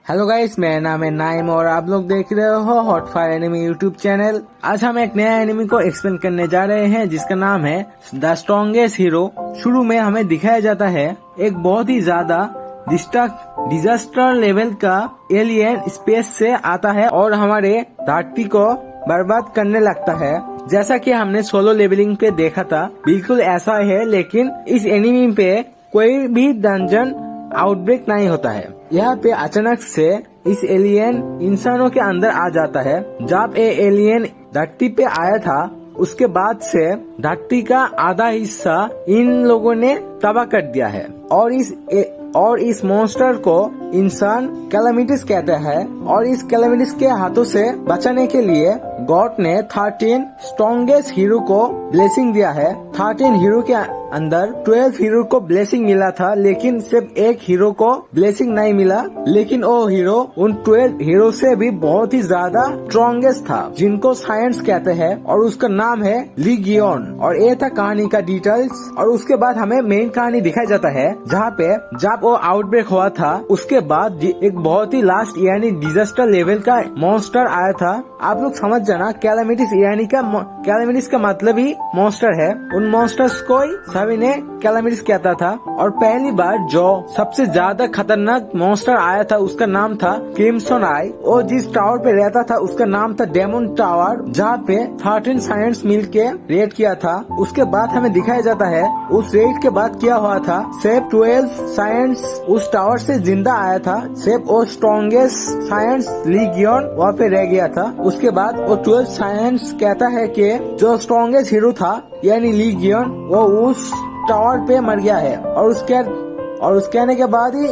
Hello guys, मेरा नाम है नाइम और आप लोग देख रहे हो hot fire enemy YouTube channel. आज हम एक नया एनिमी को एक्सप्लेन करने जा रहे हैं जिसका नाम है द स्ट्रॉन्गेस्ट हीरो। शुरू में हमें दिखाया जाता है एक बहुत ही ज्यादा डिजास्टर लेवल का एलियन स्पेस से आता है और हमारे धरती को बर्बाद करने लगता है। जैसा कि हमने सोलो लेवलिंग पे देखा था, बिल्कुल ऐसा है, लेकिन इस एनिमी पे कोई भी डंजन आउटब्रेक नहीं होता है। यहाँ पे अचानक से इस एलियन इंसानों के अंदर आ जाता है। जब ये एलियन धरती पे आया था, उसके बाद से धरती का आधा हिस्सा इन लोगों ने तबाह कर दिया है और इस मॉन्स्टर को इंसान कैलामिटीज कहते हैं। और इस कैलामिटीज के हाथों से बचाने के लिए गॉड ने 13 स्ट्रॉन्गेस्ट हीरो को ब्लेसिंग दिया है। 13 हीरो के अंदर 12 हीरो को ब्लेसिंग मिला था, लेकिन सिर्फ एक हीरो को ब्लेसिंग नहीं मिला। लेकिन वो हीरो उन 12 हीरो से भी बहुत ही ज्यादा स्ट्रॉन्गेस्ट था, जिनको साइंस कहते हैं, और उसका नाम है लीगियन। और ये था कहानी का डिटेल्स। और उसके बाद हमें मेन कहानी दिखाया जाता है, जहाँ पे जब वो आउटब्रेक हुआ था उसके बाद एक बहुत ही लास्ट यानी डिजास्टर लेवल का मॉन्स्टर आया था। आप लोग समझ जाना, कैलामिटीज का मतलब ही मॉन्स्टर है। उन मॉन्स्टर्स को सभी ने कैलामिटीज कहता था। और पहली बार जो सबसे ज्यादा खतरनाक मॉन्स्टर आया था उसका नाम था क्रिम्सन आई। वो जिस टावर पे रहता था उसका नाम था डेमन टावर, जहाँ पे 13 साइंस मिलके रेड किया था। उसके बाद हमें दिखाया जाता है उस रेड के बाद क्या हुआ था। सिर्फ 12 साइंस उस टावर से जिंदा आया था। सिर्फ वो स्ट्रॉन्गेस्ट साइंस लीगियन वहाँ पे रह गया था। उसके बाद वो 12 साइंस कहता है कि जो स्ट्रॉन्गेस्ट हीरो था यानी लीगियन, वो उस टावर पे मर गया है। और उसके आने के बाद ही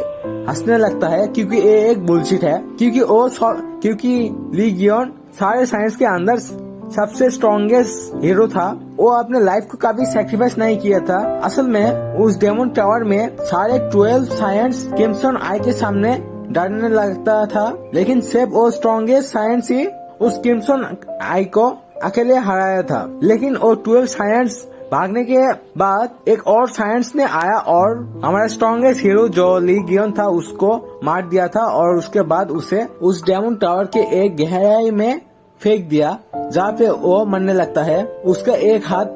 हंसने लगता है, क्योंकि ये एक बुलशिट है। क्योंकि लीगियन सारे साइंस के अंदर सबसे स्ट्रॉन्गेस्ट हीरो था। वो अपने लाइफ को कभी सैक्रिफाइस नहीं किया था। असल में उस डेमन टावर में सारे 12 साइंस क्रिम्सन आई के सामने डरने लगता था, लेकिन सिर्फ वो स्ट्रॉन्गेस्ट साइंस ही उस क्रिम्सन आई को अकेले हराया था। लेकिन वो 12 साइंस भागने के बाद एक और साइंस ने आया और हमारा स्ट्रॉन्गेस्ट हीरो जो लीगियन था उसको मार दिया था। और उसके बाद उसे उस डेमन टावर के एक गहराई में फेंक दिया, जहाँ पे वो मरने लगता है। उसका एक हाथ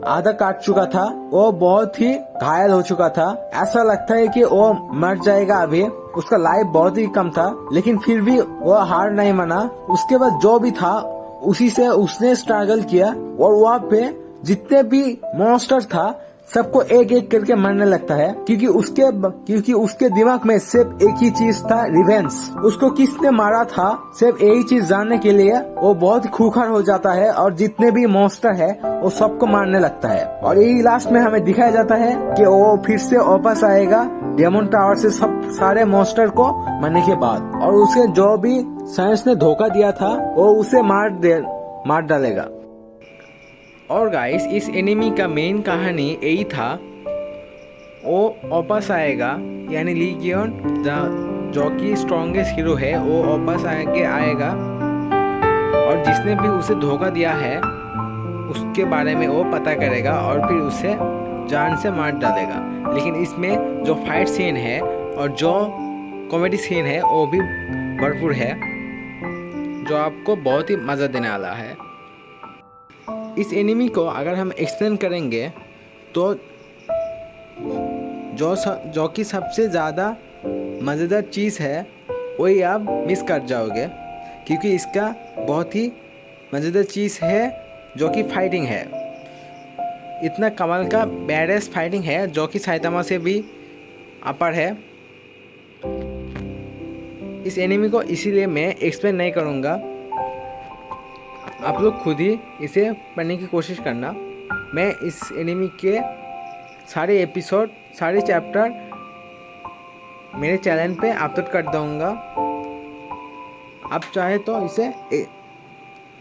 आधा काट चुका था, वो बहुत ही घायल हो चुका था। ऐसा लगता है कि वो मर जाएगा अभी। उसका लाइफ बहुत ही कम था, लेकिन फिर भी वो हार नहीं माना। उसके बाद जो भी था उसी से उसने स्ट्रगल किया और वहाँ पे जितने भी मॉन्स्टर था सबको एक एक करके मरने लगता है, क्योंकि उसके दिमाग में सिर्फ एक ही चीज था, रिवेंज। उसको किसने मारा था सिर्फ यही चीज जानने के लिए वो बहुत ही खूंखार हो जाता है और जितने भी मॉन्स्टर है वो सबको मारने लगता है। और यही लास्ट में हमें दिखाया जाता है कि वो फिर से वापस आएगा डेमन टावर से सारे मॉन्स्टर को मरने के बाद, और उसे जो भी साइंस ने धोखा दिया था वो उसे मार डालेगा। और गाइस, इस एनिमी का मेन कहानी यही था, वो वापस आएगा यानी लीगियन जो कि स्ट्रॉन्गेस्ट हीरो है वो वापस आएगा और जिसने भी उसे धोखा दिया है उसके बारे में वो पता करेगा और फिर उसे जान से मार डालेगा। लेकिन इसमें जो फाइट सीन है और जो कॉमेडी सीन है वो भी भरपूर है, जो आपको बहुत ही मज़ा देने वाला है। इस एनिमी को अगर हम एक्सप्लेन करेंगे तो जो कि सबसे ज़्यादा मज़ेदार चीज़ है वही आप मिस कर जाओगे, क्योंकि इसका बहुत ही मज़ेदार चीज़ है जो कि फाइटिंग है। इतना कमाल का बैडेस्ट फाइटिंग है जो कि साइतामा से भी अपर है। इस एनिमी को इसीलिए मैं एक्सप्लेन नहीं करूँगा, आप लोग खुद ही इसे पढ़ने की कोशिश करना। मैं इस एनिमी के सारे एपिसोड, सारे चैप्टर मेरे चैनल पे अपलोड कर दूँगा, आप चाहे तो इसे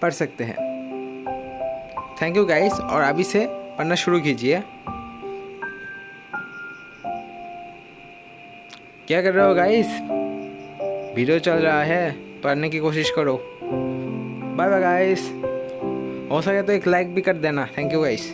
पढ़ सकते हैं। थैंक यू गाइस, और अभी से पढ़ना शुरू कीजिए। क्या कर रहे हो गाइस? वीडियो चल रहा है, पढ़ने की कोशिश करो। बाय बाय गाइस, हो सके तो एक लाइक भी कर देना। Thank you guys.